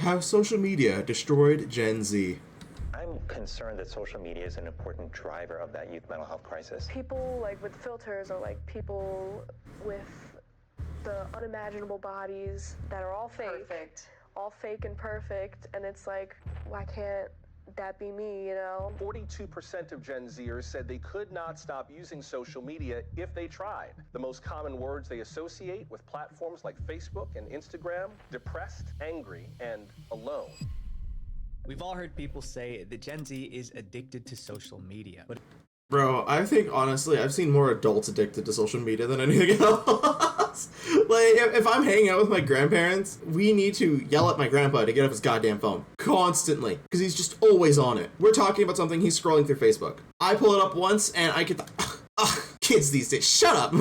How social media destroyed Gen Z. I'm concerned that social media is an important driver of that youth mental health crisis. People like with filters, or like people with the unimaginable bodies that are all fake. Perfect. All fake and perfect, and it's like, why can't that be me, you know? 42% of Gen Zers said they could not stop using social media if they tried. The most common words they associate with platforms like Facebook and Instagram: depressed, angry, and alone. We've all heard people say that Gen Z is addicted to social media. But Bro, I think honestly, I've seen more adults addicted to social media than anything else. Like, if I'm hanging out with my grandparents, we need to yell at my grandpa to get off his goddamn phone. Constantly. Because he's just always on it. We're talking about something, he's scrolling through Facebook. I pull it up once, and I get the... kids these days, shut up.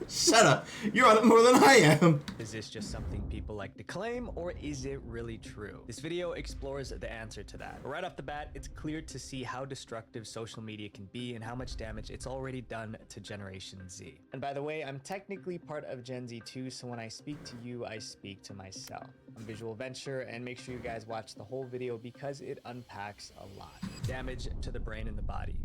Shut up. You're on it more than I am. is this just something people like to claim, or is it really true? This video explores the answer to that. But right off the bat, it's clear to see how destructive social media can be and how much damage it's already done to Generation Z. And by the way, I'm technically part of Gen Z too, so when I speak to you, I speak to myself. I'm Visual Venture, and make sure you guys watch the whole video because it unpacks a lot. Damage to the brain and the body.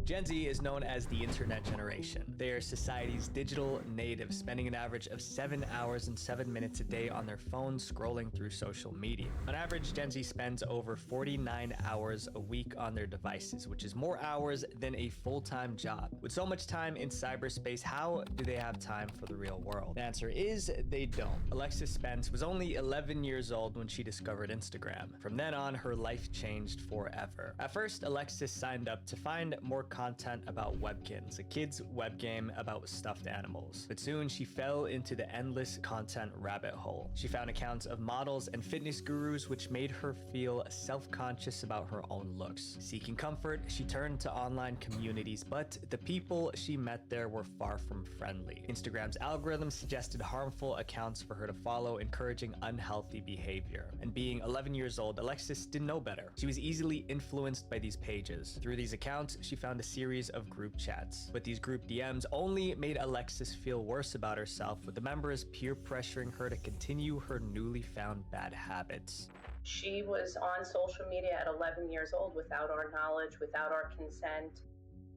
Gen Z is known as the internet generation. They are society's digital natives, spending an average of 7 hours and 7 minutes a day on their phones scrolling through social media. On average, Gen Z spends over 49 hours a week on their devices, which is more hours than a full-time job. With so much time in cyberspace, how do they have time for the real world? The answer is they don't. Alexis Spence was only 11 years old when she discovered Instagram. From then on, her life changed forever. At first, Alexis signed up to find more content about Webkins, a kid's web game about stuffed animals. But soon she fell into the endless content rabbit hole. She found accounts of models and fitness gurus, which made her feel self-conscious about her own looks. Seeking comfort, she turned to online communities, but the people she met there were far from friendly. Instagram's algorithm suggested harmful accounts for her to follow, encouraging unhealthy behavior. And being 11 years old, Alexis didn't know better. She was easily influenced by these pages. Through these accounts, she found a series of group chats. But these group DMs only made Alexis feel worse about herself, with the members peer pressuring her to continue her newly found bad habits. She was on social media at 11 years old without our knowledge, without our consent.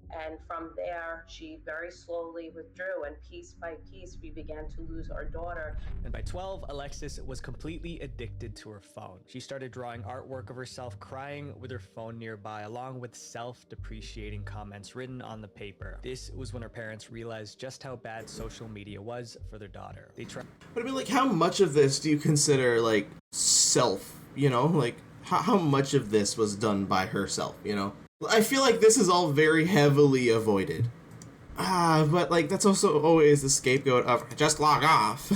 And from there, she very slowly withdrew, and piece by piece, we began to lose our daughter. And by 12, Alexis was completely addicted to her phone. She started drawing artwork of herself crying with her phone nearby, along with self-depreciating comments written on the paper. This was when her parents realized just how bad social media was for their daughter. They tried. But I mean, like, how much of this do you consider, like, self, you know? Like, how much of this was done by herself, you know? I feel like this is all very heavily avoided. But like that's also always the scapegoat of just log off.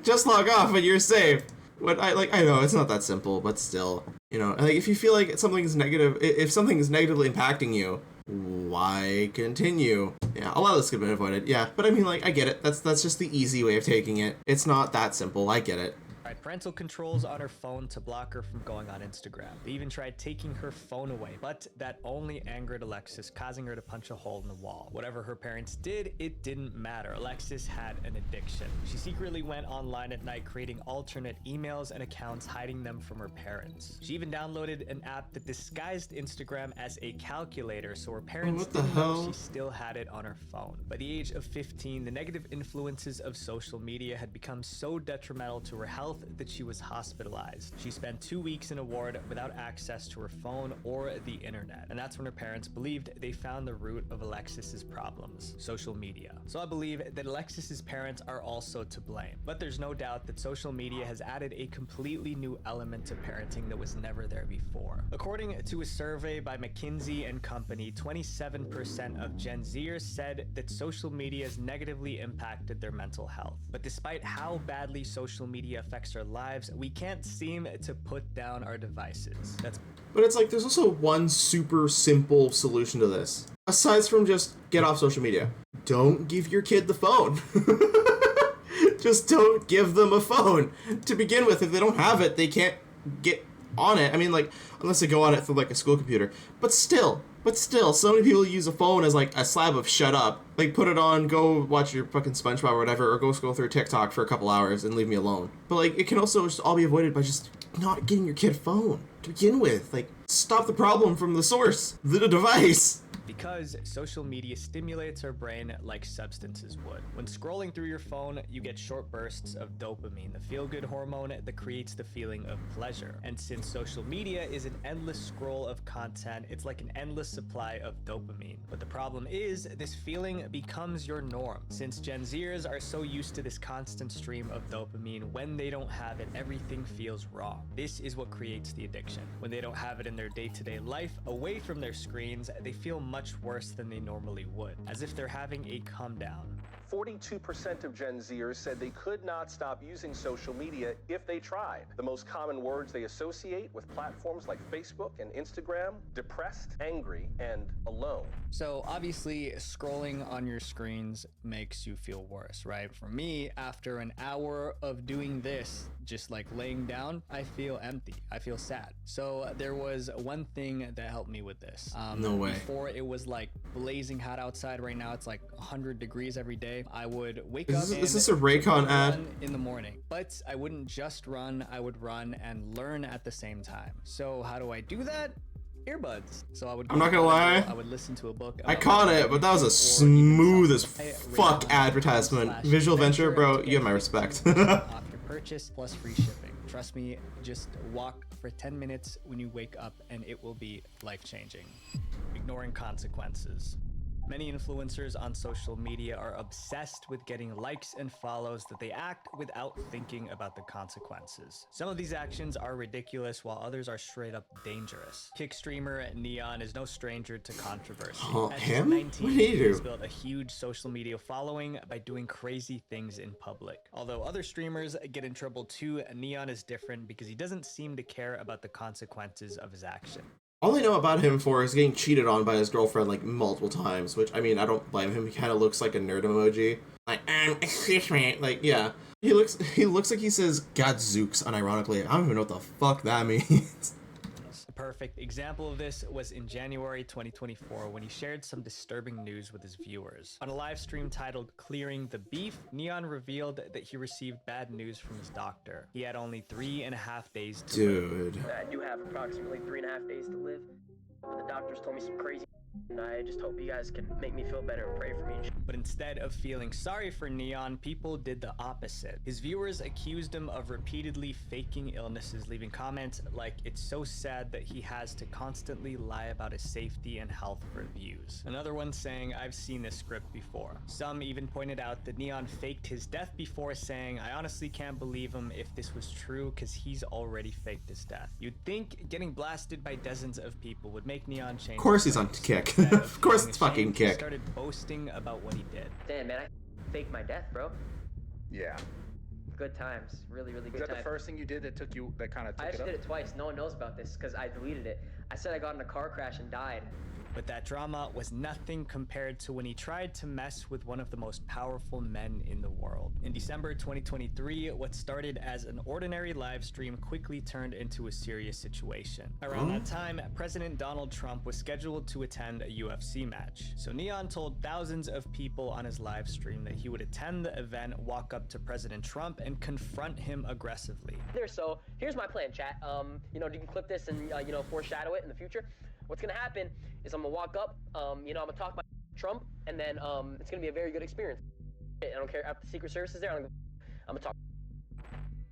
Just log off and you're safe. What I know it's not that simple, but still, you know, like if you feel like something is negative, if something is negatively impacting you, why continue? Yeah, a lot of this could have been avoided. Yeah, but I mean, like I get it. That's just the easy way of taking it. It's not that simple. I get it. Tried parental controls on her phone to block her from going on Instagram. They even tried taking her phone away, but that only angered Alexis, causing her to punch a hole in the wall. Whatever her parents did, it didn't matter. Alexis had an addiction. She secretly went online at night, creating alternate emails and accounts, hiding them from her parents. She even downloaded an app that disguised Instagram as a calculator, so her parents didn't know she still had it on her phone. By the age of 15, the negative influences of social media had become so detrimental to her health that she was hospitalized. She spent 2 weeks in a ward without access to her phone or the internet. And that's when her parents believed they found the root of Alexis's problems: social media. So I believe that Alexis's parents are also to blame. But there's no doubt that social media has added a completely new element to parenting that was never there before. According to a survey by McKinsey and Company, 27% of Gen Zers said that social media has negatively impacted their mental health. But despite how badly social media affects our lives, we can't seem to put down our devices. But it's like there's also one super simple solution to this. Aside from just get off social media. Don't give your kid the phone. Just don't give them a phone. To begin with, if they don't have it, they can't get on it. I mean, like, unless they go on it through like a school computer. But still, But still, so many people use a phone as like a slab of shut up. Like put it on, go watch your fucking SpongeBob or whatever, or go scroll through TikTok for a couple hours and leave me alone. But like it can also just all be avoided by just not getting your kid a phone to begin with. Like stop the problem from the source, the device. Because social media stimulates our brain like substances would. When scrolling through your phone, you get short bursts of dopamine, the feel-good hormone that creates the feeling of pleasure. And since social media is an endless scroll of content, it's like an endless supply of dopamine. But the problem is, this feeling becomes your norm. Since Gen Zers are so used to this constant stream of dopamine, when they don't have it, everything feels wrong. This is what creates the addiction. When they don't have it in their day-to-day life, away from their screens, they feel much worse than they normally would, as if they're having a come down. 42% of Gen Zers said they could not stop using social media if they tried. The most common words they associate with platforms like Facebook and Instagram: depressed, angry, and alone. So obviously, scrolling on your screens makes you feel worse, right? For me, after an hour of doing this, just like laying down, I feel empty. I feel sad. So there was one thing that helped me with this. No way. Before it was like blazing hot outside. Right now it's like 100 degrees every day. I would wake up and is this a Raycon ad? run in the morning. But I wouldn't just run, I would run and learn at the same time. So how do I do that? Earbuds. So I would I'm not gonna lie, I would listen to a book. I caught it, but that was a smooth as fuck advertisement. Visual Venture, bro, you have my respect. Off your purchase plus free shipping. Trust me, just walk for 10 minutes when you wake up and it will be life-changing. Ignoring consequences. Many influencers on social media are obsessed with getting likes and follows that they act without thinking about the consequences. Some of these actions are ridiculous while others are straight up dangerous. Kick streamer Neon is no stranger to controversy. Oh, At him? 19, What did he do? he's built a huge social media following by doing crazy things in public. Although other streamers get in trouble too, Neon is different because he doesn't seem to care about the consequences of his action. All I know about him for is getting cheated on by his girlfriend like multiple times, which I mean, I don't blame him. He kind of looks like a nerd emoji. Like, excuse me. Like, yeah. He looks like he says Gadzooks unironically. I don't even know what the fuck that means. A perfect example of this was in January 2024 when he shared some disturbing news with his viewers. On a live stream titled Clearing the Beef, Neon revealed that he received bad news from his doctor. He had only 3.5 days to live. Dude. I do have approximately 3.5 days to live. But the doctors told me some crazy and I just hope you guys can make me feel better and pray for me. But instead of feeling sorry for Neon, people did the opposite. His viewers accused him of repeatedly faking illnesses, leaving comments like, "It's so sad that he has to constantly lie about his safety and health for views." Another one saying, "I've seen this script before." Some even pointed out that Neon faked his death before, saying, "I honestly can't believe him if this was true because he's already faked his death." You'd think getting blasted by dozens of people would make Neon change. Of course he's on Kick. Of course it's fucking He Kick. started boasting about what he did. Damn, man, I faked my death, bro. Yeah. Good times. Really, really Was good that times. the first thing you did that took you, that kind of took I it actually up? did it twice. No one knows about this because I deleted it. I said I got in a car crash and died. But that drama was nothing compared to when he tried to mess with one of the most powerful men in the world. In December 2023, what started as an ordinary live stream quickly turned into a serious situation. Around that time, President Donald Trump was scheduled to attend a UFC match. So Neon told thousands of people on his live stream that he would attend the event, walk up to President Trump, and confront him aggressively. So here's my plan, chat. You know, you can clip this and foreshadow it in the future. What's gonna happen is I'm gonna walk up, I'm gonna talk about Trump, and then it's gonna be a very good experience. I don't care if the Secret Service is there. I'm gonna talk.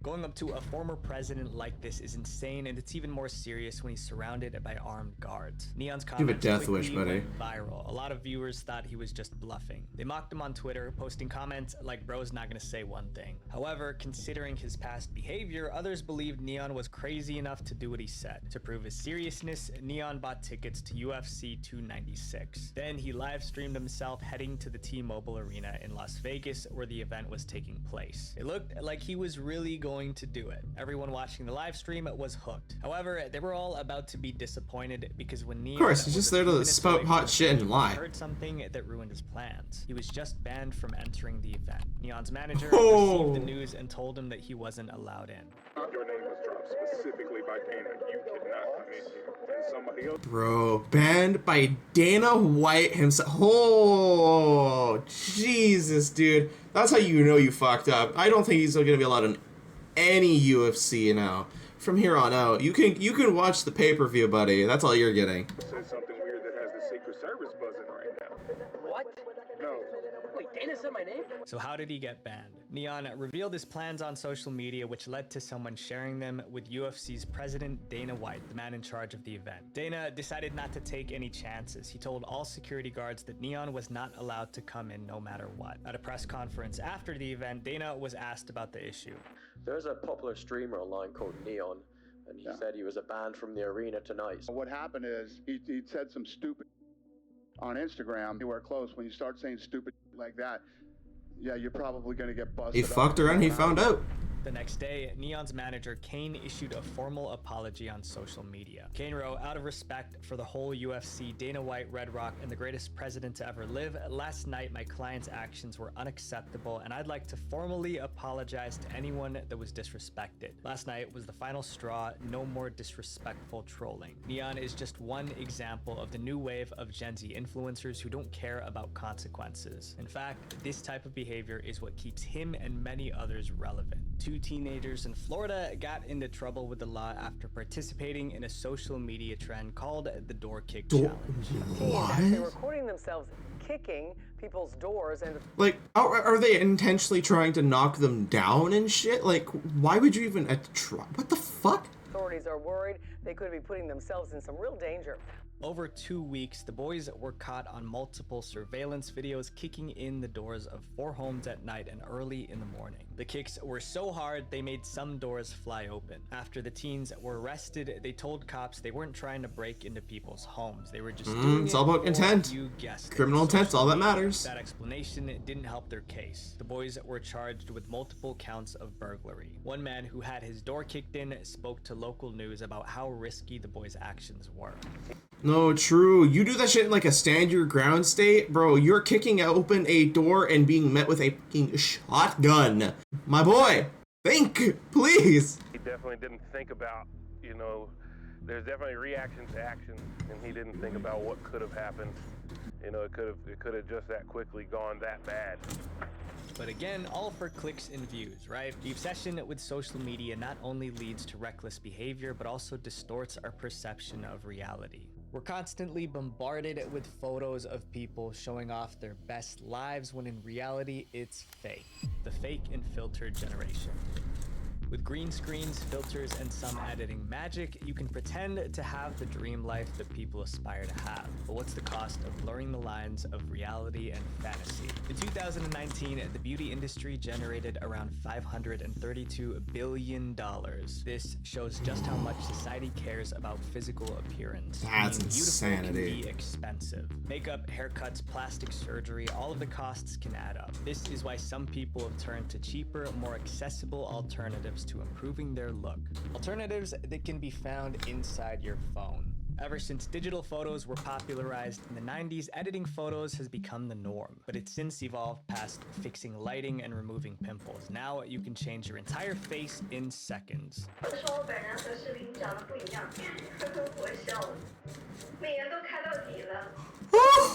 Going up to a former president like this is insane, and it's even more serious when he's surrounded by armed guards. Neon's Give a comments death wish, quickly buddy. went viral. A lot of viewers thought he was just bluffing. They mocked him on Twitter, posting comments like, "Bro's not gonna say one thing." However, considering his past behavior, others believed Neon was crazy enough to do what he said. To prove his seriousness, Neon bought tickets to UFC 296. Then he live streamed himself heading to the T-Mobile Arena in Las Vegas where the event was taking place. It looked like he was really going going to do it. Everyone watching the live stream was hooked. However, they were all about to be disappointed because when Neon, of course, he's just there to spout hot shit and lie. Heard something that ruined his plans. He was just banned from entering the event. Neon's manager received the news and told him that he wasn't allowed in. Your name was dropped specifically by Dana. You cannot come in here. And somebody else. Bro, banned by Dana White himself. Oh, Jesus, dude. That's how you know you fucked up. I don't think he's gonna be allowed in any UFC now. From here on out, you can watch the pay-per-view, buddy. That's all you're getting. Says something weird that has the Secret Service buzzing right now. What? No. Wait, Dana said my name? So how did he get banned? Neon revealed his plans on social media, which led to someone sharing them with UFC's president, Dana White, the man in charge of the event. Dana decided not to take any chances. He told all security guards that Neon was not allowed to come in no matter what. At a press conference after the event, Dana was asked about the issue. There's a popular streamer online called Neon, and he said he was banned from the arena tonight. What happened is he said some stupid on Instagram. You wear clothes. When you start saying stupid like that, yeah, you're probably going to get busted. He fucked around, he found out. The next day, Neon's manager, Kane, issued a formal apology on social media. Kane wrote, "Out of respect for the whole UFC, Dana White, Red Rock, and the greatest president to ever live, last night my client's actions were unacceptable, and I'd like to formally apologize to anyone that was disrespected. Last night was the final straw, no more disrespectful trolling." Neon is just one example of the new wave of Gen Z influencers who don't care about consequences. In fact, this type of behavior is what keeps him and many others relevant. Two teenagers in Florida got into trouble with the law after participating in a social media trend called the door kick challenge. They were recording themselves kicking people's doors and like, are they intentionally trying to knock them down and shit? Like, why would you even try? What the fuck? Authorities are worried they could be putting themselves in some real danger. Over 2 weeks, the boys were caught on multiple surveillance videos kicking in the doors of 4 homes at night and early in the morning. The kicks were so hard, they made some doors fly open. After the teens were arrested, they told cops they weren't trying to break into people's homes. They were just doing it's all about intent. You guessed it. Criminal intent's all that matters. That explanation didn't help their case. The boys were charged with multiple counts of burglary. One man who had his door kicked in spoke to local news about how risky the boys' actions were. No, true. You do that shit in like a stand your ground state, bro. You're kicking open a door and being met with a fucking shotgun. My boy, think, please. He definitely didn't think about, you know, there's definitely reaction to action, and he didn't think about what could have happened. You know, it could have just that quickly gone that bad. But again, all for clicks and views, right? The obsession with social media not only leads to reckless behavior, but also distorts our perception of reality. We're constantly bombarded with photos of people showing off their best lives when in reality, it's fake. The fake and filtered generation. With green screens, filters, and some editing magic, you can pretend to have the dream life that people aspire to have. But what's the cost of blurring the lines of reality and fantasy? In 2019, the beauty industry generated around $532 billion. This shows just how much society cares about physical appearance. That's Being beautiful insanity. can be expensive. Makeup, haircuts, plastic surgery, all of the costs can add up. This is why some people have turned to cheaper, more accessible alternatives to improving their look. Alternatives that can be found inside your phone. Ever since digital photos were popularized in the 90s, editing photos has become the norm, but it's since evolved past fixing lighting and removing pimples. Now you can change your entire face in seconds.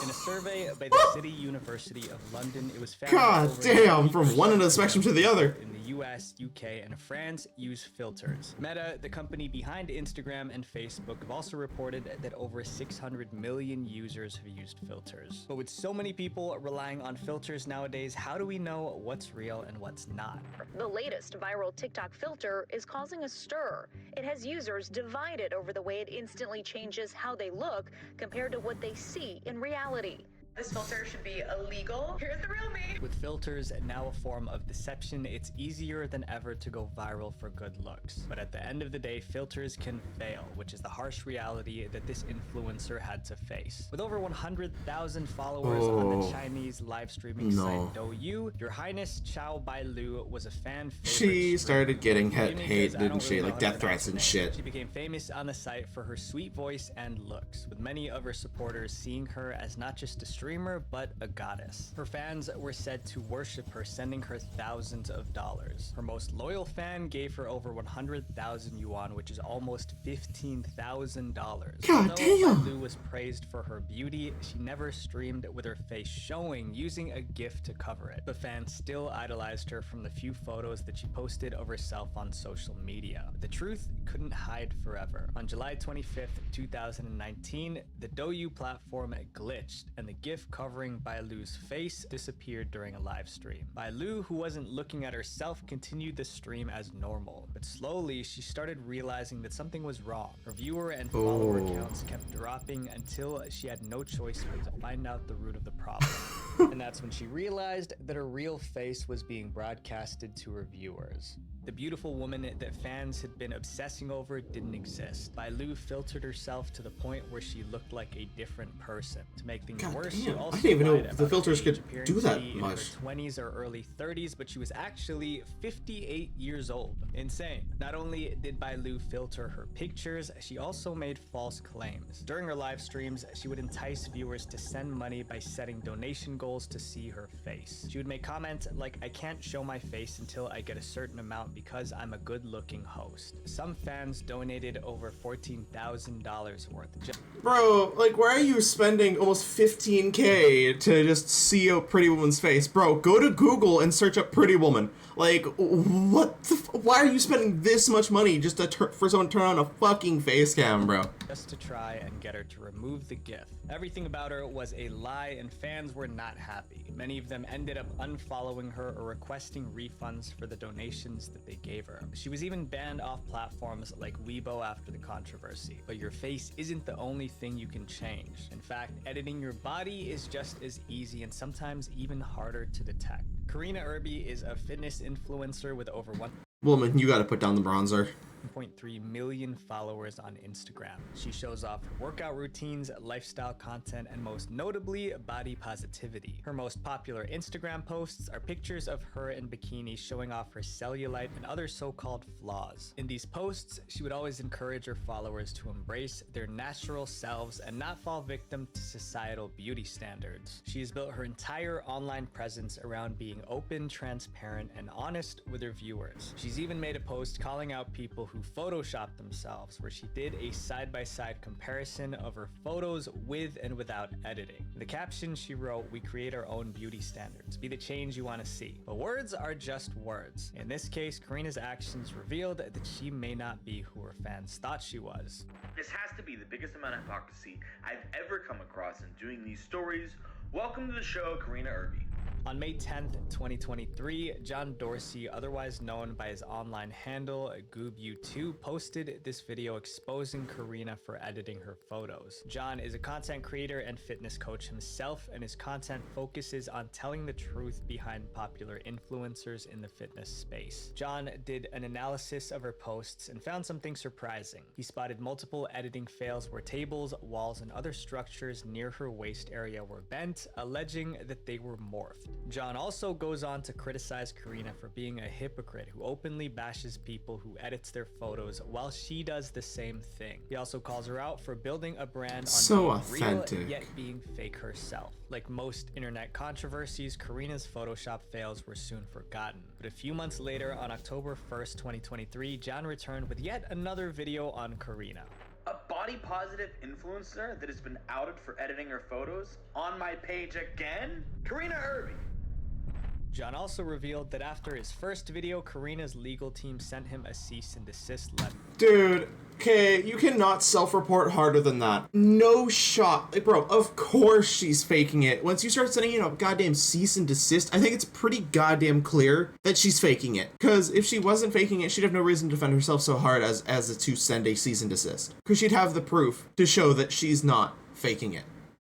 In a survey by the City University of London, it was found God that damn, from one end of the spectrum to the other. In the US, UK, and France use filters. Meta, the company behind Instagram and Facebook, have also reported that over 600 million users have used filters. But with so many people relying on filters nowadays, how do we know what's real and what's not? The latest viral TikTok filter is causing a stir. It has users divided over the way it instantly changes how they look compared to what they see in reality. This filter should be illegal. Here's the real me. With filters now a form of deception, it's easier than ever to go viral for good looks. But at the end of the day, filters can fail, which is the harsh reality that this influencer had to face. With over 100,000 followers on the Chinese live streaming site Douyu, Your Highness Chow Bailu was a fan favorite. She started getting hate, didn't she? Like death threats and shit. She became famous on the site for her sweet voice and looks, with many of her supporters seeing her as not just a streamer, but a goddess. Her fans were said to worship her, sending her thousands of dollars. Her most loyal fan gave her over 100,000 yuan, which is almost $15,000. God damn! Bailu was praised for her beauty. She never streamed with her face showing, using a GIF to cover it. But fans still idolized her from the few photos that she posted of herself on social media. But the truth couldn't hide forever. On July 25th, 2019, the Douyu platform glitched, and the GIF covering Bailu's face disappeared during a live stream. Bailu, who wasn't looking at herself, continued the stream as normal, but slowly she started realizing that something was wrong. Her viewer and follower counts kept dropping until she had no choice but to find out the root of the problem. And that's when she realized that her real face was being broadcasted to her viewers. The beautiful woman that fans had been obsessing over didn't exist. Bailu filtered herself to the point where she looked like a different person. To make things worse, she also I didn't even know lied the about filters her could age, appearing do to that be in much. her 20s or early 30s, but she was actually 58 years old. Insane. Not only did Bailu filter her pictures, she also made false claims. During her live streams, she would entice viewers to send money by setting donation goals to see her face. She would make comments like, "I can't show my face until I get a certain amount because I'm a good-looking host." Some fans donated over $14,000 worth. Bro, like, why are you spending almost 15K to just see a pretty woman's face? Bro, go to Google and search up pretty woman. Like, what the why are you spending this much money just to for someone to turn on a fucking face cam, bro? Just to try and get her to remove the GIF. Everything about her was a lie, and fans were not happy. Many of them ended up unfollowing her or requesting refunds for the donations that they gave her. She was even banned off platforms like Weibo after the controversy. But your face isn't the only thing you can change. In fact, editing your body is just as easy and sometimes even harder to detect. Karina Irby is a fitness influencer with over 1 Woman, you gotta put down the bronzer. 1.3 million followers on Instagram. She shows off her workout routines, lifestyle content, and most notably, body positivity. Her most popular Instagram posts are pictures of her in bikini showing off her cellulite and other so-called flaws. In these posts, she would always encourage her followers to embrace their natural selves and not fall victim to societal beauty standards. She has built her entire online presence around being open, transparent, and honest with her viewers. She's even made a post calling out people who photoshopped themselves, where she did a side-by-side comparison of her photos with and without editing. In the caption, she wrote, "We create our own beauty standards. Be the change you want to see." But words are just words. In this case, Karina's actions revealed that she may not be who her fans thought she was. This has to be the biggest amount of hypocrisy I've ever come across in doing these stories. Welcome to the show, Karina Irby. On May 10th, 2023, John Dorsey, otherwise known by his online handle GoobU2, posted this video exposing Karina for editing her photos. John is a content creator and fitness coach himself, and his content focuses on telling the truth behind popular influencers in the fitness space. John did an analysis of her posts and found something surprising. He spotted multiple editing fails where tables, walls, and other structures near her waist area were bent, alleging that they were morphed. John also goes on to criticize Karina for being a hypocrite who openly bashes people who edits their photos while she does the same thing. He also calls her out for building a brand on So being authentic. real, yet being fake herself. Like most internet controversies, Karina's Photoshop fails were soon forgotten. But a few months later, on October 1st, 2023, John returned with yet another video on Karina. A body positive influencer that has been outed for editing her photos on my page again? Karina Irby. John also revealed that after his first video, Karina's legal team sent him a cease and desist letter. Dude, okay, you cannot self-report harder than that. No shot. Like, bro, of course she's faking it. Once you start sending, goddamn cease and desist, I think it's pretty goddamn clear that she's faking it. Because if she wasn't faking it, she'd have no reason to defend herself so hard as to send a cease and desist. Because she'd have the proof to show that she's not faking it.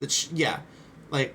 That yeah, like,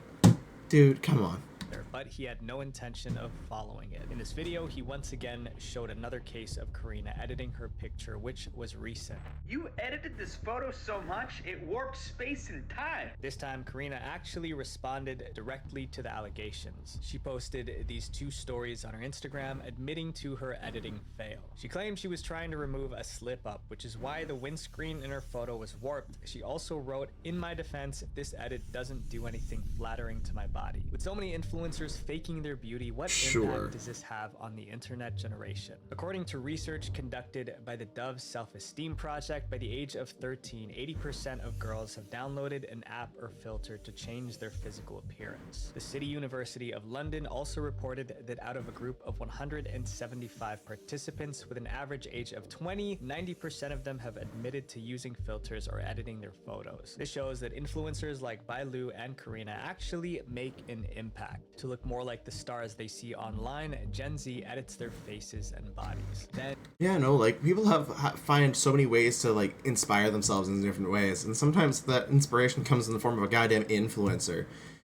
Dude, come on. But he had no intention of following it. In this video, he once again showed another case of Karina editing her picture, which was recent. You edited this photo so much, it warped space and time. This time, Karina actually responded directly to the allegations. She posted these 2 stories on her Instagram admitting to her editing fail. She claimed she was trying to remove a slip-up, which is why the windscreen in her photo was warped. She also wrote, "In my defense, this edit doesn't do anything flattering to my body." With so many influencers faking their beauty, what impact does this have on the internet generation? According to research conducted by the Dove Self-Esteem Project, by the age of 13, 80% of girls have downloaded an app or filter to change their physical appearance. The City University of London also reported that out of a group of 175 participants with an average age of 20, 90% of them have admitted to using filters or editing their photos. This shows that influencers like Bailu and Karina actually make an impact. To look more like the stars they see online, Gen Z edits their faces and bodies. Then, yeah, no, like people find so many ways to like inspire themselves in different ways, and sometimes that inspiration comes in the form of a goddamn influencer.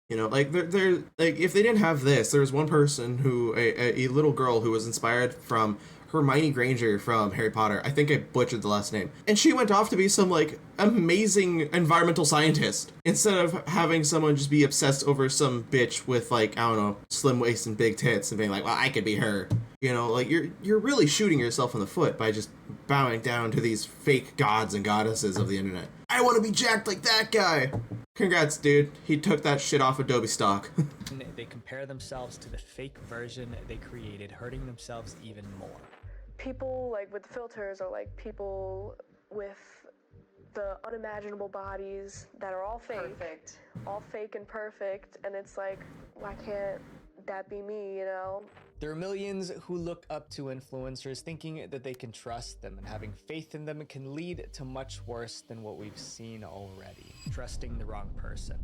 You know, like they're like, if they didn't have this, there was one person who a little girl who was inspired from Hermione Granger from Harry Potter. I think I butchered the last name. And she went off to be some like amazing environmental scientist instead of having someone just be obsessed over some bitch with like, I don't know, slim waist and big tits and being like, well, I could be her. You know, like you're really shooting yourself in the foot by just bowing down to these fake gods and goddesses of the internet. I want to be jacked like that guy. Congrats, dude. He took that shit off Adobe stock. They compare themselves to the fake version they created, hurting themselves even more. People like with filters are like people with the unimaginable bodies that are all fake, all fake and perfect, and it's like, why can't that be me, you know? There are millions who look up to influencers thinking that they can trust them, and having faith in them can lead to much worse than what we've seen already. Trusting the wrong person.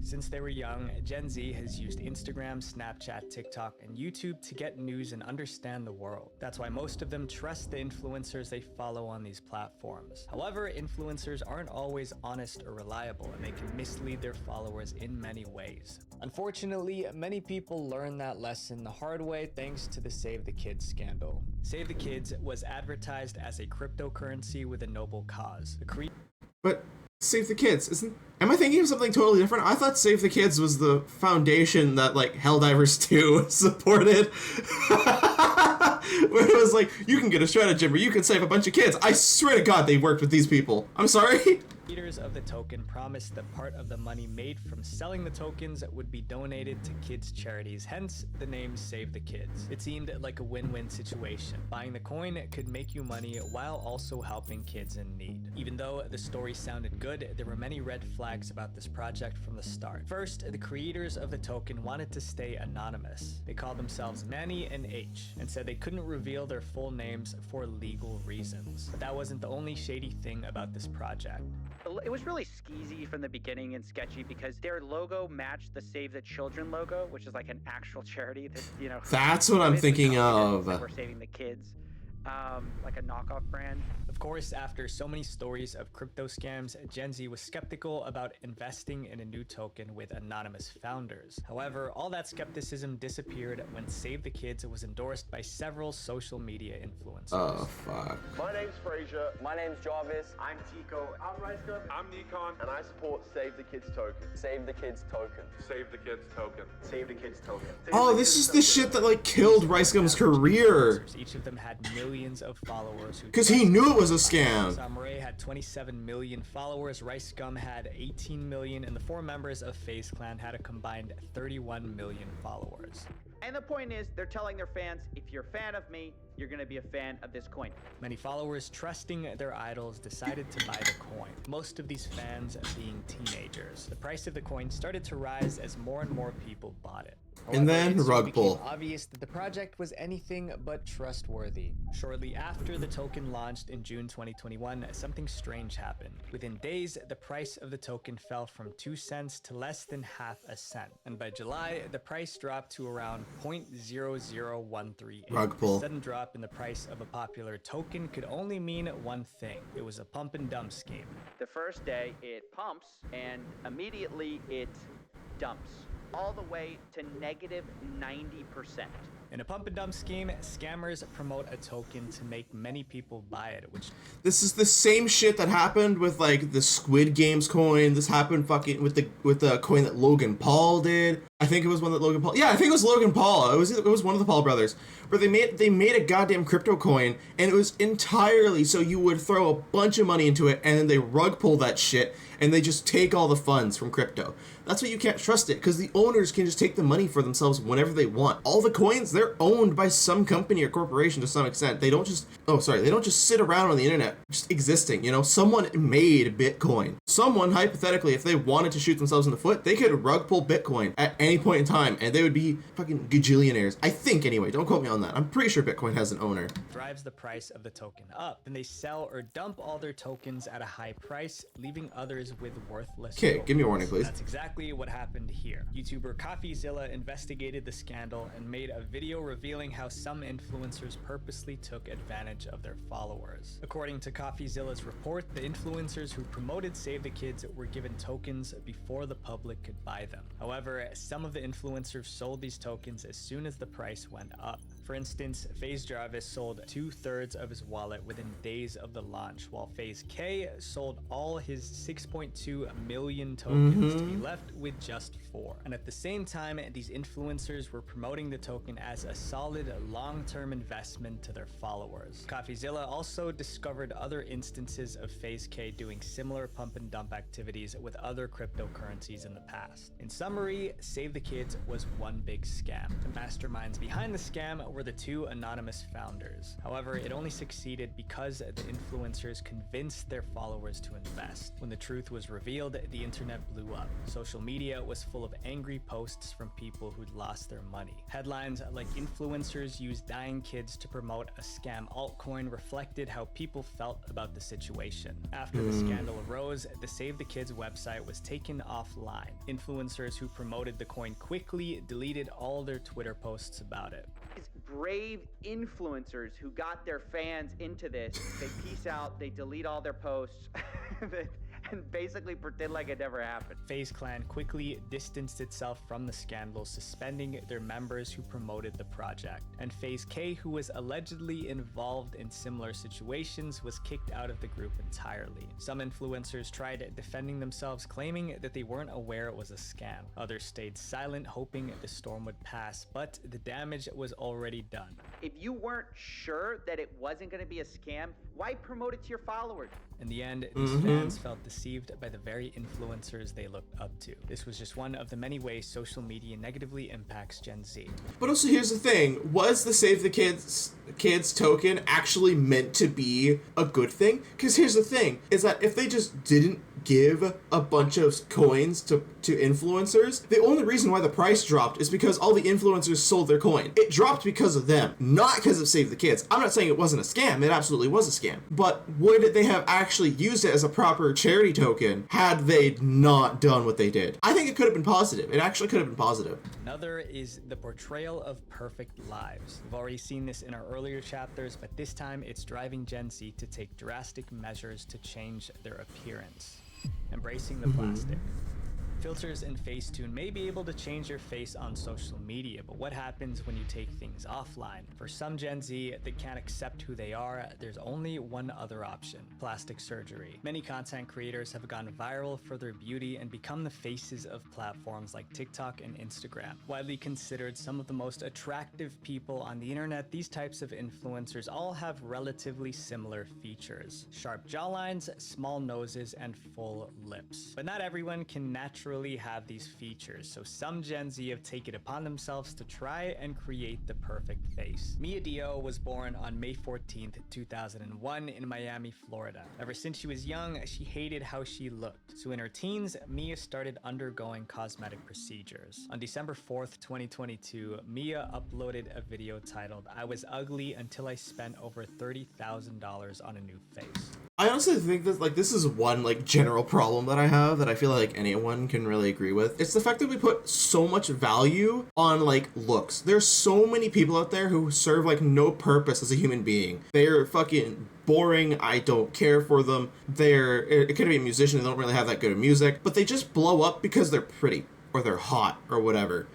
Since they were young, Gen Z has used Instagram, Snapchat, TikTok, and YouTube to get news and understand the world. That's why most of them trust the influencers they follow on these platforms. However, influencers aren't always honest or reliable, and they can mislead their followers in many ways. Unfortunately, many people learn that lesson the hard way thanks to the Save the Kids scandal. Save the Kids was advertised as a cryptocurrency with a noble cause. But Save the Kids, am I thinking of something totally different? I thought Save the Kids was the foundation that like Helldivers 2 supported. Where it was like, you can get a stratagem where you can save a bunch of kids. I swear to God they worked with these people. I'm sorry. Creators of the token promised that part of the money made from selling the tokens would be donated to kids' charities, hence the name Save the Kids. It seemed like a win-win situation. Buying the coin could make you money while also helping kids in need. Even though the story sounded good, there were many red flags about this project from the start. First, the creators of the token wanted to stay anonymous. They called themselves Manny and H, and said they couldn't reveal their full names for legal reasons. But that wasn't the only shady thing about this project. It was really skeezy from the beginning and sketchy because their logo matched the Save the Children logo, which is like an actual charity that, you know. That's what I'm thinking of. We're saving the kids. Like a knockoff brand. Of course, after so many stories of crypto scams, Gen Z was skeptical about investing in a new token with anonymous founders. However, all that skepticism disappeared when Save the Kids was endorsed by several social media influencers. Oh, fuck. My name's Frazier. My name's Jarvis. I'm Tico. I'm Ricegum. I'm Nikon. And I support Save the Kids token. Save the Kids token. Save the Kids token. Save the Kids token. Oh, this is the shit that like killed Ricegum's career. Each of them had millions of followers. Because he knew it was a scam. Samurai had 27 million followers, Ricegum had 18 million, and the 4 members of FaZe Clan had a combined 31 million followers. And the point is, they're telling their fans, if you're a fan of me, you're gonna be a fan of this coin. Many followers, trusting their idols, decided to buy the coin, most of these fans being teenagers. The price of the coin started to rise as more and more people bought it. However, and then rug pull. Obvious that the project was anything but trustworthy. Shortly after the token launched in June 2021, something strange happened. Within days, the price of the token fell from 2 cents to less than half a cent. And by July, the price dropped to around 0.00138. Rug pull. A sudden drop in the price of a popular token could only mean one thing. It was a pump and dump scheme. The first day, it pumps, and immediately it dumps. all the way to negative 90%. In a pump and dump scheme, scammers promote a token to make many people buy it, which... This is the same shit that happened with like the Squid Games coin. This happened fucking with the coin that Logan Paul did. I think it was one that Logan Paul... Yeah, I think it was Logan Paul. It was one of the Paul brothers. Where they made a goddamn crypto coin, and it was entirely so you would throw a bunch of money into it, and then they rug pull that shit, and they just take all the funds from crypto. That's why you can't trust it, because the owners can just take the money for themselves whenever they want. All the coins, they're owned by some company or corporation to some extent. They don't just sit around on the internet just existing, you know? Someone made Bitcoin. Someone, hypothetically, if they wanted to shoot themselves in the foot, they could rug pull Bitcoin at any point in time, and they would be fucking gajillionaires. I think, anyway. Don't quote me on that. I'm pretty sure Bitcoin has an owner. Drives the price of the token up. Then they sell or dump all their tokens at a high price, leaving others with worthless Okay, tokens. give me a warning, please. That's exactly what happened here. YouTuber CountCassius investigated the scandal and made a video revealing how some influencers purposely took advantage of their followers. According to CountCassius' report, the influencers who promoted Save the Kids were given tokens before the public could buy them. However, some of the influencers sold these tokens as soon as the price went up. For instance, FaZe Jarvis sold 2/3 of his wallet within days of the launch, while FaZe K sold all his 6.2 million tokens to be left with just 4. And at the same time, these influencers were promoting the token as a solid long-term investment to their followers. CountCassius also discovered other instances of FaZe K doing similar pump and dump activities with other cryptocurrencies in the past. In summary, Save the Kids was one big scam. The masterminds behind the scam were the 2 anonymous founders. However, it only succeeded because the influencers convinced their followers to invest. When the truth was revealed, the internet blew up. Social media was full of angry posts from people who'd lost their money. Headlines like "Influencers use dying kids to promote a scam altcoin" reflected how people felt about the situation. After the scandal arose, the Save the Kids website was taken offline. Influencers who promoted the coin quickly deleted all their Twitter posts about it. Brave influencers who got their fans into this, they peace out, they delete all their posts, and basically pretend like it never happened. FaZe Clan quickly distanced itself from the scandal, suspending their members who promoted the project. And FaZe K, who was allegedly involved in similar situations, was kicked out of the group entirely. Some influencers tried defending themselves, claiming that they weren't aware it was a scam. Others stayed silent, hoping the storm would pass, but the damage was already done. If you weren't sure that it wasn't going to be a scam, why promote it to your followers? In the end, these fans felt deceived by the very influencers they looked up to. This was just one of the many ways social media negatively impacts Gen Z. But also, here's the thing. Was the Save the Kids token actually meant to be a good thing? Because here's the thing, is that if they just didn't give a bunch of coins to influencers, the only reason why the price dropped is because all the influencers sold their coin. It dropped because of them, not because of Save the Kids. I'm not saying it wasn't a scam. It absolutely was a scam. But would they have actually used it as a proper charity token had they not done what they did? I think it could have been positive. It actually could have been positive. Another is the portrayal of perfect lives. We've already seen this in our earlier chapters, but this time it's driving Gen Z to take drastic measures to change their appearance. Embracing the plastic. Filters and Facetune may be able to change your face on social media, but what happens when you take things offline? For some Gen Z that can't accept who they are, there's only one other option: plastic surgery. Many content creators have gone viral for their beauty and become the faces of platforms like TikTok and Instagram. Widely considered some of the most attractive people on the internet, these types of influencers all have relatively similar features: sharp jawlines, small noses, and full lips. But not everyone can naturally have these features, so some Gen Z have taken it upon themselves to try and create the perfect face. Mia Dio was born on May 14th, 2001 in Miami, Florida. Ever since she was young, she hated how she looked. So in her teens, Mia started undergoing cosmetic procedures. On December 4th, 2022, Mia uploaded a video titled "I was ugly until I spent over $30,000 on a new face." I honestly think that this is one general problem that I have that I feel like anyone can really agree with. It's the fact that we put so much value on looks. There's so many people out there who serve no purpose as a human being. They're fucking boring. I don't care for them. It could be a musician. They don't really have that good of music, but they just blow up because they're pretty. or they're hot or whatever.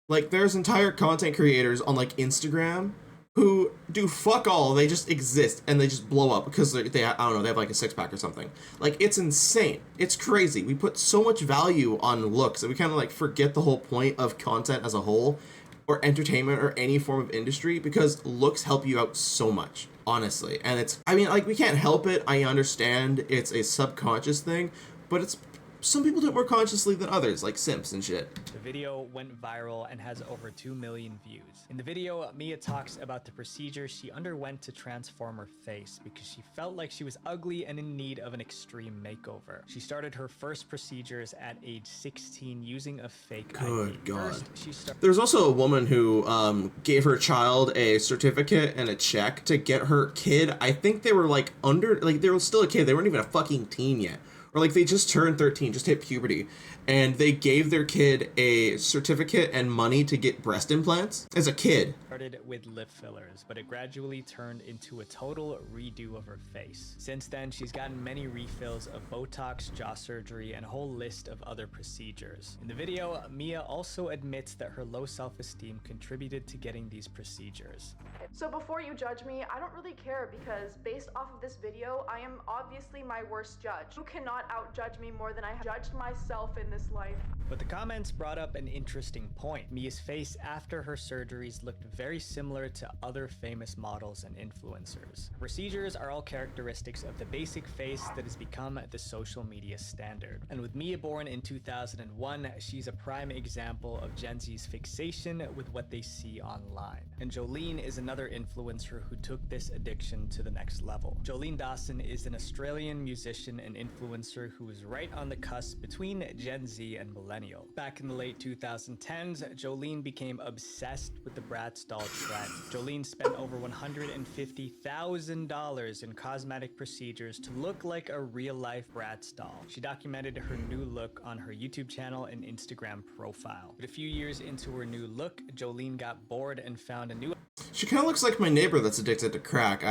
Like, there's entire content creators on, like, Instagram who do fuck all. They just exist and they just blow up because they I don't know, they have like a six-pack or something. Like, it's insane. It's crazy. We put so much value on looks that we kind of like forget the whole point of content as a whole, or entertainment, or any form of industry, because looks help you out so much, honestly. And it's, I mean, like, we can't help it. I understand it's a subconscious thing, but it's, some people do it more consciously than others, like simps and shit. The video went viral and has over 2 million views. In the video, Mia talks about the procedure she underwent to transform her face because she felt like she was ugly and in need of an extreme makeover. She started her first procedures at age 16 using a fake Good ID. God. First, There's also a woman who gave her child a certificate and a check to get her kid. I think they were like they were still a kid. They weren't even a fucking teen yet. Or like they just turned 13, just hit puberty, and they gave their kid a certificate and money to get breast implants as a kid. Started with lip fillers, but it gradually turned into a total redo of her face. Since then, she's gotten many refills of Botox, jaw surgery, and a whole list of other procedures. In the video, Mia also admits that her low self-esteem contributed to getting these procedures. So before you judge me, I don't really care because based off of this video, I am obviously my worst judge. You cannot outjudge me more than I have judged myself in this life. But the comments brought up an interesting point. Mia's face after her surgeries looked very similar to other famous models and influencers. Procedures are all characteristics of the basic face that has become the social media standard. And with Mia born in 2001, she's a prime example of Gen Z's fixation with what they see online. And Jolene is another influencer who took this addiction to the next level. Jolene Dawson is an Australian musician and influencer who is right on the cusp between Gen Z and millennial. Back in the late 2010s, Jolene became obsessed with the Bratz doll trend. Jolene spent over $150,000 in cosmetic procedures to look like a real-life Bratz doll. She documented her new look on her YouTube channel and Instagram profile. But a few years into her new look, Jolene got bored and found a new... She kind of looks like my neighbor that's addicted to crack.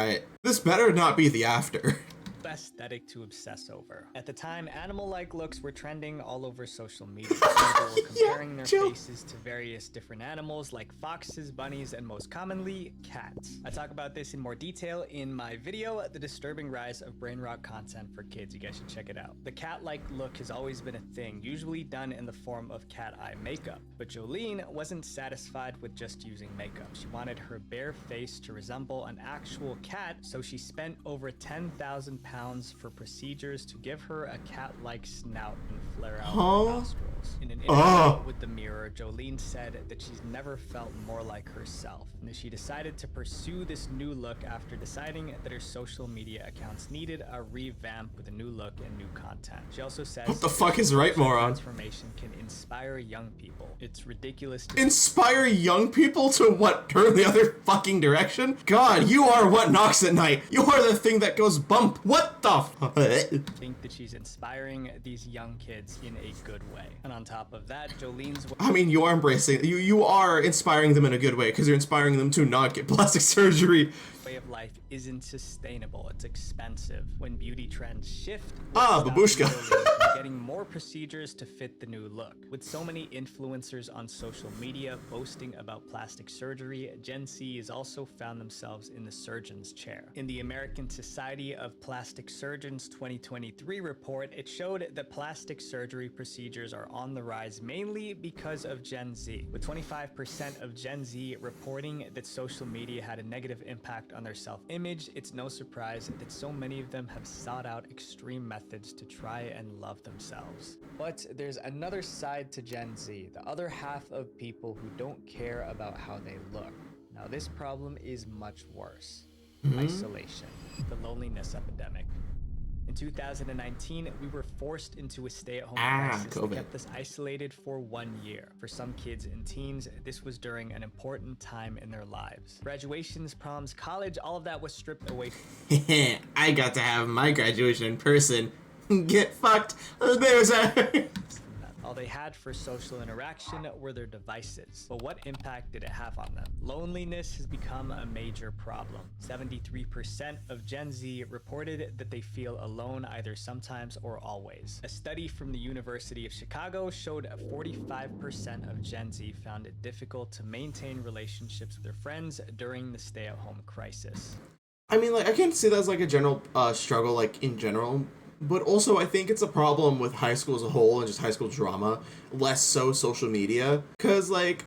This better not be the after. aesthetic to obsess over. At the time, animal-like looks were trending all over social media. People were comparing their faces to various different animals like foxes, bunnies, and most commonly, cats. I talk about this in more detail in my video, The Disturbing Rise of Brain Rot Content for Kids. You guys should check it out. The cat-like look has always been a thing, usually done in the form of cat eye makeup. But Jolene wasn't satisfied with just using makeup. She wanted her bare face to resemble an actual cat, so she spent over 10,000 pounds for procedures to give her a cat-like snout and flare out her nostrils. In an interview with The Mirror, Jolene said that she's never felt more like herself, and that she decided to pursue this new look after deciding that her social media accounts needed a revamp with a new look and new content. She also says, what the fuck is right, moron? Transformation can inspire young people. It's ridiculous to inspire young people to what? Turn the other fucking direction? God, you are what knocks at night. You are the thing that goes bump. What the fuck? Think that she's inspiring these young kids in a good way. And on top of that, Jolene's... I mean, you are embracing, you are inspiring them in a good way, because you're inspiring them to not get plastic surgery. Way of life isn't sustainable. It's expensive. When beauty trends shift, babushka. getting more procedures to fit the new look. With so many influencers on social media boasting about plastic surgery, Gen Z has also found themselves in the surgeon's chair. In the American Society of Plastic Surgeons 2023 report, it showed that plastic surgery procedures are on the rise mainly because of Gen Z, with 25% of Gen Z reporting that social media had a negative impact on their self-image. It's no surprise that so many of them have sought out extreme methods to try and love themselves. But there's another side to Gen Z, the other half of people who don't care about how they look. Now this problem is much worse. Isolation, the loneliness epidemic. In 2019, we were forced into a stay-at-home crisis that kept us isolated for 1 year. For some kids and teens, this was during an important time in their lives. Graduations, proms, college, all of that was stripped away. I got to have my graduation in person. Get fucked. There's a... All they had for social interaction were their devices. But what impact did it have on them? Loneliness has become a major problem. 73% of Gen Z reported that they feel alone either sometimes or always. A study from the University of Chicago showed 45% of Gen Z found it difficult to maintain relationships with their friends during the stay-at-home crisis. I mean, like, I can see that as like a general struggle, like in general, but also I think it's a problem with high school as a whole and just high school drama, less so social media. Cause like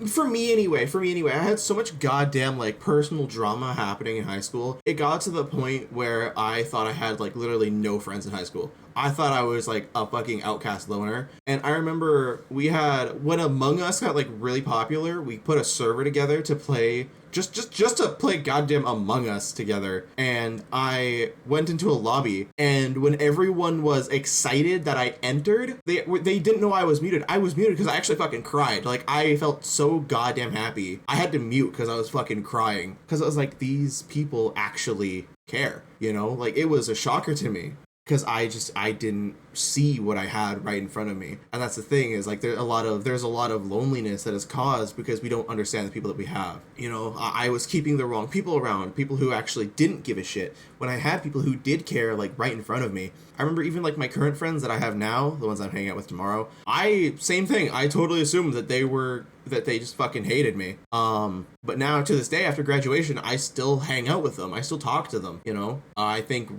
for me anyway, I had so much goddamn like personal drama happening in high school. It got to the point where I thought I had like literally no friends in high school. I thought I was like a fucking outcast loner. And I remember when Among Us got like really popular, we put a server together to play just to play goddamn Among Us together. And I went into a lobby, and when everyone was excited that I entered, they didn't know I was muted. I was muted because I actually fucking cried. Like, I felt so goddamn happy. I had to mute because I was fucking crying. Because I was like, these people actually care, you know? Like, it was a shocker to me. Because I didn't see what I had right in front of me. And that's the thing, is like there's a lot of loneliness that is caused because we don't understand the people that we have. You know, I was keeping the wrong people around, people who actually didn't give a shit, when I had people who did care, like right in front of me. I remember even like my current friends that I have now, the ones I'm hanging out with tomorrow, same thing. I totally assumed that they just fucking hated me. But now to this day, after graduation, I still hang out with them. I still talk to them, you know? I think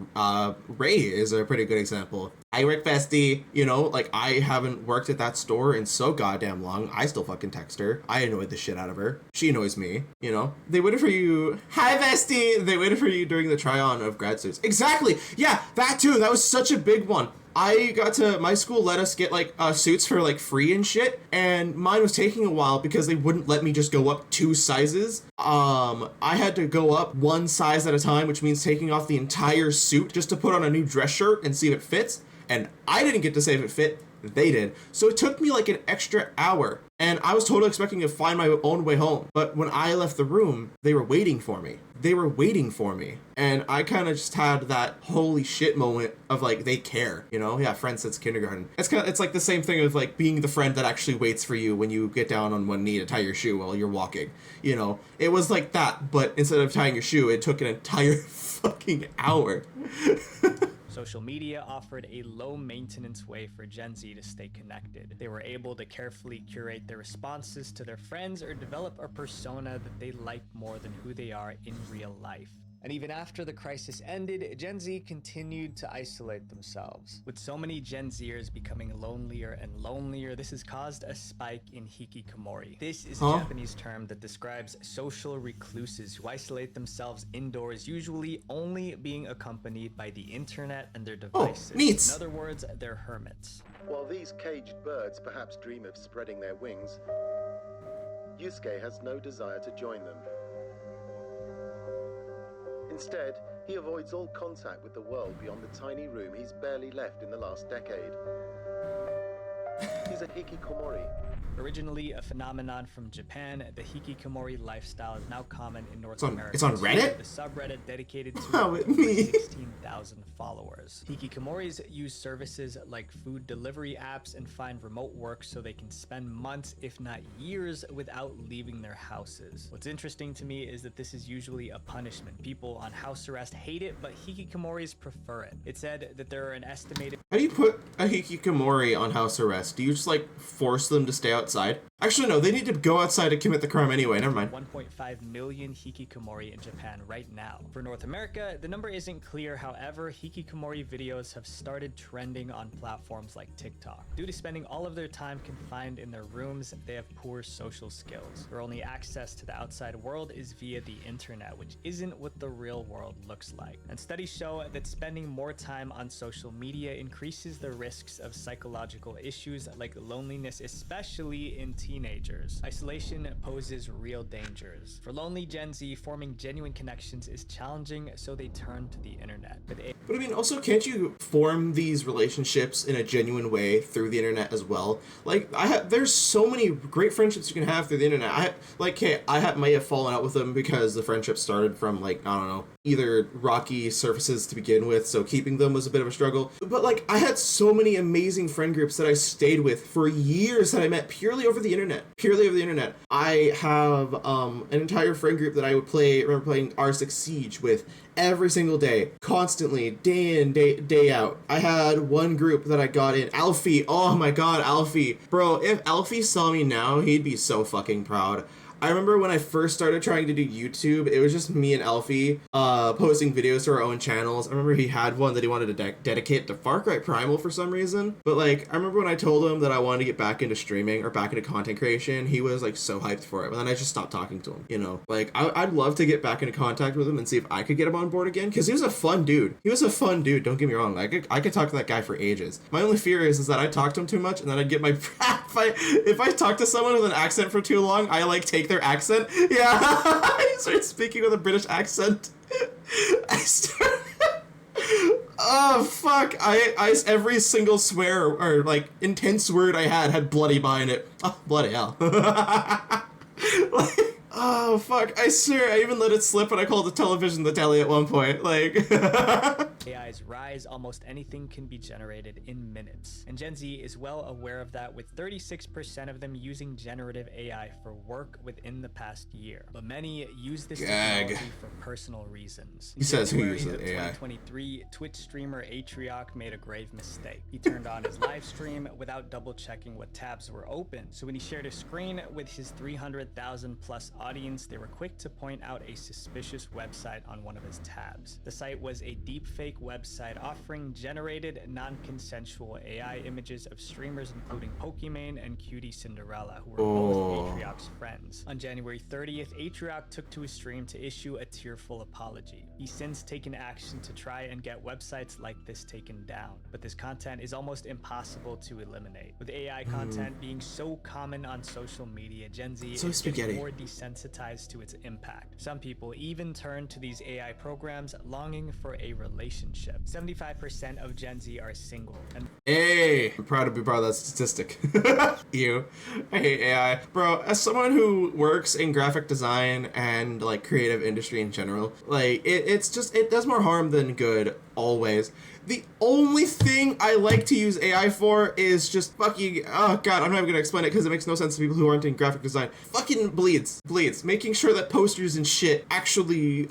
Ray is a pretty good example. Hi, Rick Bestie. You know, like, I haven't worked at that store in so goddamn long. I still fucking text her. I annoyed the shit out of her. She annoys me, you know? They waited for you. Hi, Bestie. They waited for you during the try-on of grad suits. Exactly. Yeah, that too. That was such a big one. My school let us get like suits for like free and shit, and mine was taking a while because they wouldn't let me just go up 2 sizes. I had to go up 1 size at a time, which means taking off the entire suit just to put on a new dress shirt and see if it fits. And I didn't get to say if it fit, they did. So it took me like an extra hour, and I was totally expecting to find my own way home. But when I left the room, they were waiting for me. And I kind of just had that holy shit moment of like, they care, you know? Yeah, friends since kindergarten. It's like the same thing of like being the friend that actually waits for you when you get down on one knee to tie your shoe while you're walking, you know? It was like that, but instead of tying your shoe, it took an entire fucking hour. Social media offered a low-maintenance way for Gen Z to stay connected. They were able to carefully curate their responses to their friends or develop a persona that they liked more than who they are in real life. And even after the crisis ended, Gen Z continued to isolate themselves. With so many Gen Zers becoming lonelier and lonelier, this has caused a spike in hikikomori. This is a Japanese term that describes social recluses who isolate themselves indoors, usually only being accompanied by the internet and their devices. Neat. In other words, they're hermits. While these caged birds perhaps dream of spreading their wings, Yusuke has no desire to join them. Instead, he avoids all contact with the world beyond the tiny room he's barely left in the last decade. He's a hikikomori. Originally a phenomenon from Japan, the hikikomori lifestyle is now common in North America. It's on Reddit? The subreddit dedicated to over 16,000 followers. Hikikomoris use services like food delivery apps and find remote work so they can spend months, if not years, without leaving their houses. What's interesting to me is that this is usually a punishment. People on house arrest hate it, but hikikomoris prefer it. It said that there are an estimated... How do you put a hikikomori on house arrest? Do you just like force them to stay outside? Actually, no, they need to go outside to commit the crime anyway. Never mind. 1.5 million hikikomori in Japan right now. For North America, the number isn't clear. However, hikikomori videos have started trending on platforms like TikTok. Due to spending all of their time confined in their rooms, they have poor social skills. Their only access to the outside world is via the internet, which isn't what the real world looks like. And studies show that spending more time on social media increases the risks of psychological issues like loneliness, especially in teenagers. Isolation poses real dangers. For lonely Gen Z, forming genuine connections is challenging, so they turn to the internet. But I mean, also, can't you form these relationships in a genuine way through the internet as well? Like, there's so many great friendships you can have through the internet. I might have fallen out with them because the friendship started from, like, I don't know, either rocky surfaces to begin with, so keeping them was a bit of a struggle. But like, I had so many amazing friend groups that I stayed with for years that I met purely over the internet. I have an entire friend group that I would remember playing R6 Siege with every single day, constantly, day in, day out. I had one group that I got in, Alfie. Oh my god, Alfie. Bro, if Alfie saw me now, he'd be so fucking proud. I remember when I first started trying to do YouTube, it was just me and Alfie posting videos to our own channels. I remember he had one that he wanted to dedicate to Far Cry Primal for some reason. But like, I remember when I told him that I wanted to get back into streaming or back into content creation, he was like so hyped for it. But then I just stopped talking to him, you know? Like, I'd love to get back into contact with him and see if I could get him on board again. Because he was a fun dude. Don't get me wrong. Like, I could talk to that guy for ages. My only fear is that I talk to him too much and then I'd get my... if I talk to someone with an accent for too long, I like take their accent. Yeah, I start speaking with a British accent. Oh fuck! I every single swear or like intense word I had bloody behind it. Oh bloody hell! Like, oh fuck! I swear I even let it slip and I called the television the telly at one point. Like. AI's rise, almost anything can be generated in minutes. And Gen Z is well aware of that, with 36% of them using generative AI for work within the past year. But many use this technology for personal reasons. He says who uses AI. In 2023, Twitch streamer Atrioc made a grave mistake. He turned on his live stream without double checking what tabs were open. So when he shared a screen with his 300,000 plus audience, they were quick to point out a suspicious website on one of his tabs. The site was a deepfake website offering generated non-consensual AI images of streamers including Pokimane and Cutie Cinderella, who were both Atrioc's friends. On January 30th, Atrioc took to his stream to issue a tearful apology. He's since taken action to try and get websites like this taken down, but this content is almost impossible to eliminate. With AI content being so common on social media, Gen Z is getting more desensitized to its impact. Some people even turn to these AI programs longing for a relationship. 75% of Gen Z are single. And hey, I'm proud to be part of that statistic. You. I hate AI. Bro, as someone who works in graphic design and like creative industry in general, like it does more harm than good always. The only thing I like to use AI for is just fucking, oh god, I'm not even gonna explain it because it makes no sense to people who aren't in graphic design. Fucking bleeds. Making sure that posters and shit actually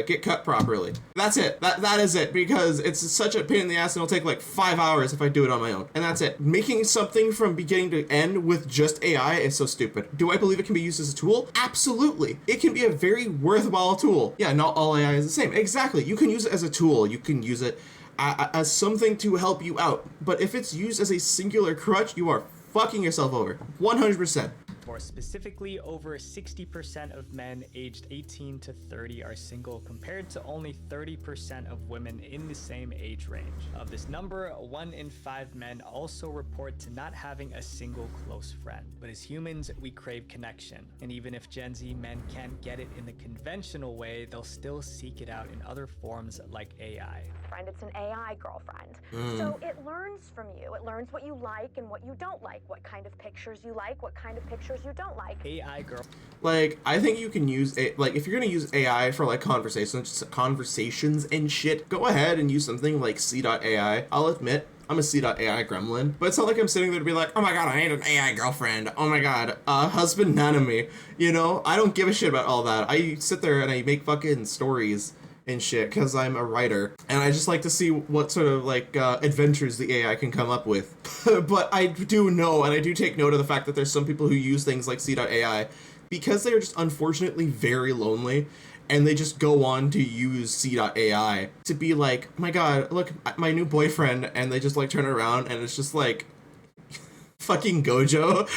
get cut properly. That's it. That is it, because it's such a pain in the ass and it'll take like 5 hours if I do it on my own. And that's it. Making something from beginning to end with just AI is so stupid. Do I believe it can be used as a tool? Absolutely. It can be a very worthwhile tool. Yeah, not all AI is the same. Exactly. You can use it as a tool. You can use it as something to help you out. But if it's used as a singular crutch, you are fucking yourself over. 100%. More specifically, over 60% of men aged 18 to 30 are single, compared to only 30% of women in the same age range. Of this number, 1 in 5 men also report to not having a single close friend. But as humans, we crave connection. And even if Gen Z men can't get it in the conventional way, they'll still seek it out in other forms like AI. It's an AI girlfriend. So it learns from you. It learns what you like and what you don't like, what kind of pictures you like, what kind of pictures you don't like. AI girl. Like, I think you can use it, like, if you're gonna use AI for like conversations and shit, go ahead and use something like C.AI. I'll admit, I'm a C.AI gremlin, but it's not like I'm sitting there to be like, oh my god, I need an AI girlfriend. Oh my god, husband nanami. You know, I don't give a shit about all that. I sit there and I make fucking stories and shit because I'm a writer, and I just like to see what sort of like adventures the AI can come up with. But I do know, and I do take note of the fact that there's some people who use things like C.AI because they're just unfortunately very lonely, and they just go on to use C.AI to be like, oh my god, look, my new boyfriend, and they just like turn it around and it's just like fucking Gojo.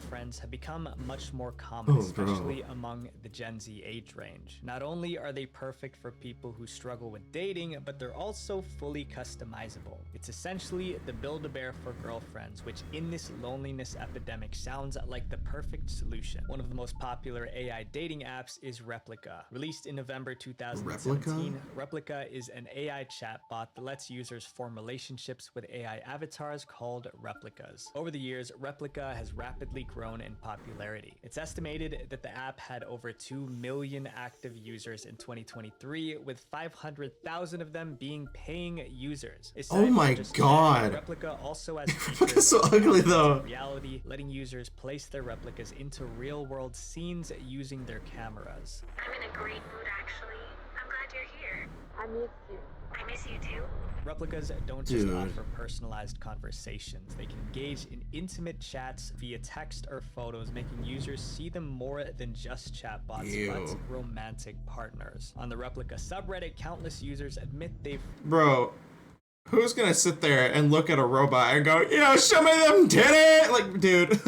Friends have become much more common, especially among the Gen Z age range. Not only are they perfect for people who struggle with dating, but they're also fully customizable. It's essentially the Build-A-Bear for girlfriends, which in this loneliness epidemic sounds like the perfect solution. One of the most popular AI dating apps is Replica. Released in November 2017, Replica is an AI chatbot that lets users form relationships with AI avatars called replicas. Over the years, Replica has rapidly grown in popularity. It's estimated that the app had over 2 million active users in 2023, with 500,000 of them being paying users. Oh my god. Replica also has Replica's so ugly though. Reality, letting users place their replicas into real-world scenes using their cameras. I'm in a great mood, actually. I'm glad you're here. I miss you. I miss you too. Replicas don't just offer personalized conversations. They can engage in intimate chats via text or photos, making users see them more than just chatbots, but romantic partners. On the Replica subreddit, countless users admit they've... Bro, who's gonna sit there and look at a robot and go, yeah, show me them did it? Like, dude.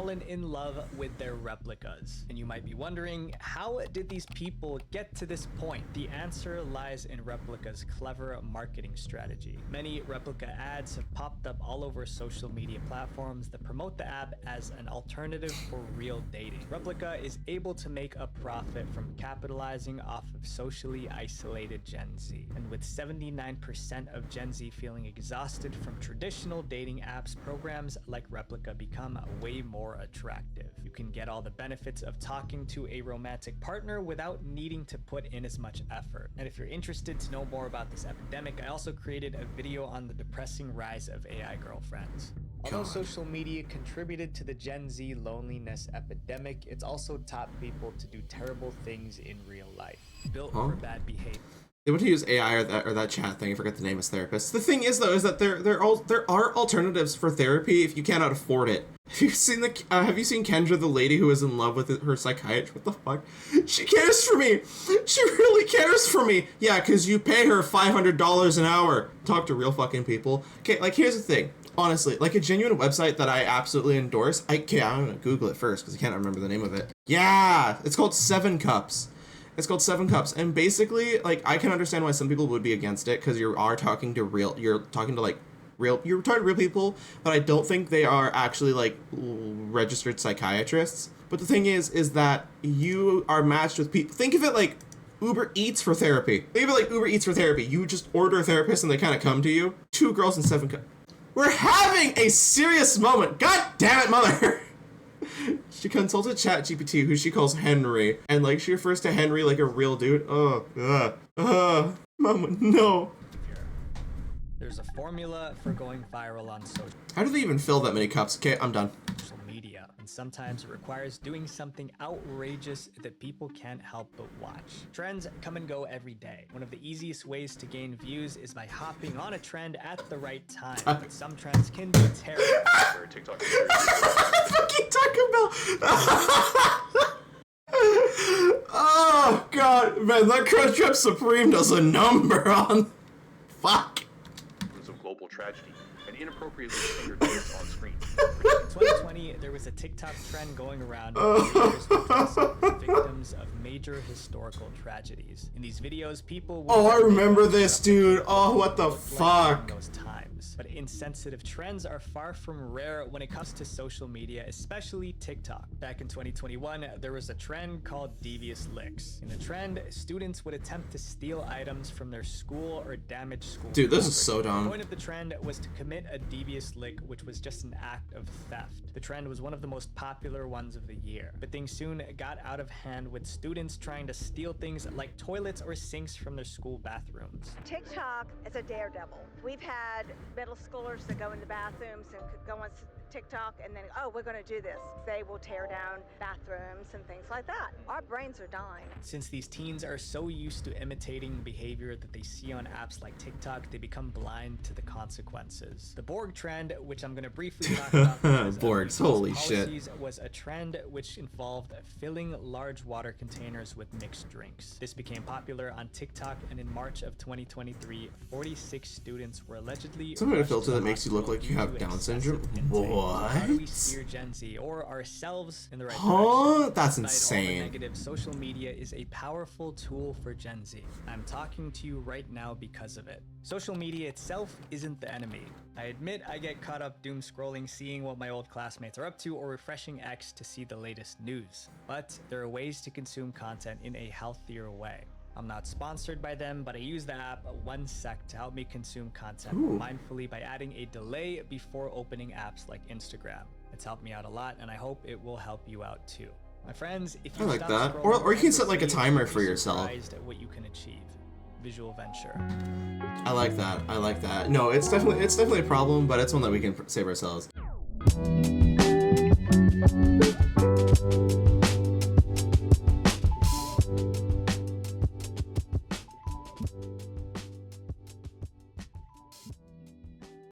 fallen in love with their replicas. And you might be wondering, how did these people get to this point? The answer lies in Replica's clever marketing strategy. Many Replica ads have popped up all over social media platforms that promote the app as an alternative for real dating. Replica is able to make a profit from capitalizing off of socially isolated Gen Z. And with 79% of Gen Z feeling exhausted from traditional dating apps, programs like Replica become way more attractive. You can get all the benefits of talking to a romantic partner without needing to put in as much effort. And if you're interested to know more about this epidemic, I also created a video on the depressing rise of AI girlfriends. Although social media contributed to the Gen Z loneliness epidemic, it's also taught people to do terrible things in real life, built for bad behavior. They want to use AI or that chat thing. I forget the name as therapists. The thing is, though, is that there are alternatives for therapy if you cannot afford it. Have you seen Kendra, the lady who is in love with her psychiatrist? What the fuck? She cares for me. She really cares for me. Yeah, because you pay her $500 an hour. Talk to real fucking people. Okay, like here's the thing. Honestly, like a genuine website that I absolutely endorse. I'm gonna Google it first because I can't remember the name of it. Yeah, it's called 7 Cups. It's called 7 Cups, and basically, like, I can understand why some people would be against it because you're talking to real people, but I don't think they are actually like registered psychiatrists. But the thing is that you are matched with people. Think of it like Uber Eats for therapy. Think of it like Uber Eats for therapy. You just order a therapist and they kind of come to you. 2 girls and 7 cups. We're having a serious moment. God damn it, mother. She consulted ChatGPT, who she calls Henry, and like she refers to Henry like a real dude. Mama, no. There's a formula for going viral on social. How do they even fill that many cups? Okay, I'm done. Social media, and sometimes it requires doing something outrageous that people can't help but watch. Trends come and go every day. One of the easiest ways to gain views is by hopping on a trend at the right time. But some trends can be terrible. TikTok. Fucking Taco Bell. Oh god, man, that Crunchwrap Supreme does a number on. Fuck. Of global tragedy and inappropriately centered videos on screen. In 2020, there was a TikTok trend going around victims of major historical tragedies. In these videos, people I remember this, dude. Oh, what the fuck? Those times. But insensitive trends are far from rare when it comes to social media, especially TikTok. Back in 2021, there was a trend called devious licks. In the trend, students would attempt to steal items from their school or damage school. Dude, this is so dumb. The point of the trend was to commit a devious lick, which was just an act of theft. The trend was one of the most popular ones of the year, but things soon got out of hand with students trying to steal things like toilets or sinks from their school bathrooms. TikTok is a daredevil. We've had middle schoolers that go into bathrooms and go on TikTok and then, oh, we're going to do this. They will tear down bathrooms and things like that. Our brains are dying. Since these teens are so used to imitating behavior that they see on apps like TikTok, they become blind to the consequences. The Borg trend, which I'm going to briefly talk about, Borgs, holy shit, was a trend which involved filling large water containers with mixed drinks. This became popular on TikTok, and in March of 2023, 46 students were allegedly some kind of filter that makes you look like you have Down syndrome. What? How do we steer Gen Z or ourselves in the right direction? That's Despite insane. All the negative, social media is a powerful tool for Gen Z. I'm talking to you right now because of it. Social media itself isn't the enemy. I admit I get caught up doom scrolling, seeing what my old classmates are up to, or refreshing X to see the latest news. But there are ways to consume content in a healthier way. I'm not sponsored by them, but I use the app 1 sec to help me consume content mindfully by adding a delay before opening apps like Instagram. It's helped me out a lot, and I hope it will help you out too. My friends, if I you like stop that. scrolling Or you can set endlessly, like a timer for you'll be yourself. surprised at what you can achieve. Visual venture. I like that. I like that. No, it's definitely a problem, but it's one that we can save ourselves.